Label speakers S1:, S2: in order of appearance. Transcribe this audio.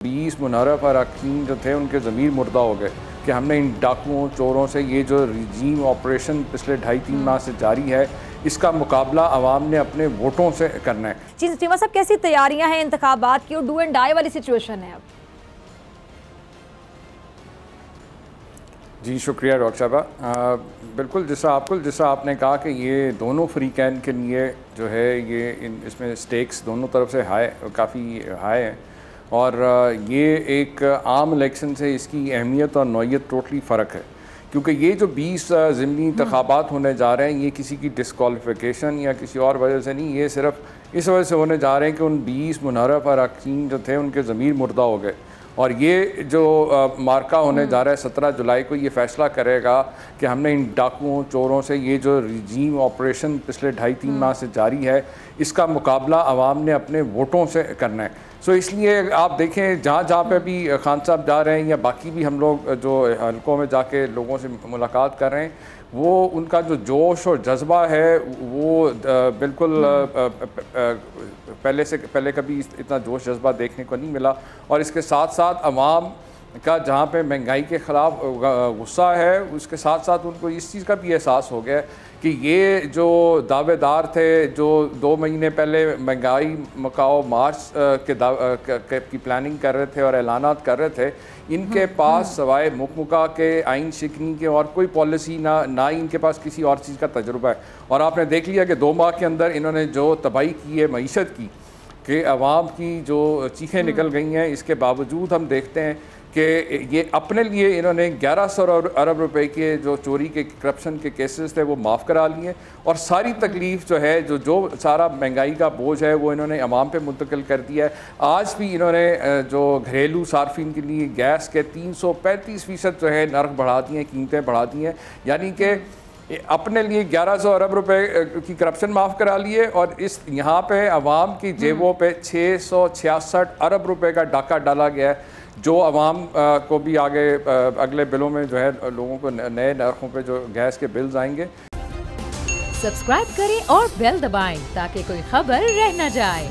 S1: 20 मुनर्रफ अरकान जो थे उनके ज़मीर मुर्दा हो गए कि हमने इन डाकुओं चोरों से, ये जो रजीम ऑपरेशन पिछले 2.5-3 माह से जारी है, इसका मुकाबला आवाम ने अपने वोटों से करना है।
S2: जी सीमा साहब, कैसी तैयारियां हैं इंतखाबात की और डू एंड डाई वाली सिचुएशन है अब?
S1: जी शुक्रिया डॉक्टर साहबा। बिल्कुल जैसा आपने कहा कि ये दोनों फ्रीकैन के लिए जो है ये इसमें स्टेक्स दोनों तरफ से काफ़ी हाई है और ये एक आम इलेक्शन से इसकी अहमियत और नौइयत टोटली फ़र्क है, क्योंकि ये जो 20 ज़िमनी इंतखाबात होने जा रहे हैं ये किसी की डिस्क्वालिफिकेशन या किसी और वजह से नहीं, ये सिर्फ इस वजह से होने जा रहे हैं कि उन 20 मुनर्रफ अरकान जो थे उनके ज़मीर मुर्दा हो गए। और ये जो मार्का होने जा रहा है 17 जुलाई को, ये फ़ैसला करेगा कि हमने इन डाकुओं चोरों से, ये जो रजीम ऑपरेशन पिछले 2.5-3 माह से जारी है, इसका मुकाबला आवाम ने अपने वोटों से करना है। सो इसलिए आप देखें जहाँ पे भी खान साहब जा रहे हैं या बाकी भी हम लोग जो हलकों में जाके लोगों से मुलाकात कर रहे हैं, वो उनका जो जोश और जज्बा है वो बिल्कुल पहले कभी इतना जोश जज्बा देखने को नहीं मिला। और इसके साथ साथ अवाम का जहाँ पे महंगाई के ख़िलाफ़ गुस्सा है, उसके साथ साथ उनको इस चीज़ का भी एहसास हो गया कि ये जो दावेदार थे जो 2 महीने पहले महंगाई मकाओ मार्च की प्लानिंग कर रहे थे और ऐलानात कर रहे थे, इनके पास सवाए मुकमुका के आइन शिकनी के और कोई पॉलिसी ना ही इनके पास किसी और चीज़ का तजुर्बा है। और आपने देख लिया कि 2 माह के अंदर इन्होंने जो तबाही की है मईशत की, कि आवाम की जो चीखें निकल गई हैं, इसके बावजूद हम देखते हैं कि ये अपने लिए इन्होंने 1100 अरब रुपए के जो चोरी के करप्शन के केसेस थे वो माफ़ करा लिए और सारी तकलीफ़ जो है जो सारा महंगाई का बोझ है वो इन्होंने अवाम पे मुंतकिल कर दिया है। आज भी इन्होंने जो घरेलू सार्फिन के लिए गैस के 335% जो है नर्ख बढ़ा दिए हैं, कीमतें बढ़ा दी हैं, यानी कि अपने लिए 1100 अरब रुपए की करप्शन माफ़ करा लिए और इस यहाँ पे अवाम की जेबों पे 666 अरब रुपए का डाका डाला गया है, जो अवाम को भी आगे अगले बिलों में जो है लोगों को नए नरखों पे जो गैस के बिल्स आएंगे।
S3: सब्सक्राइब करें और बेल दबाएं ताकि कोई खबर रह न जाए।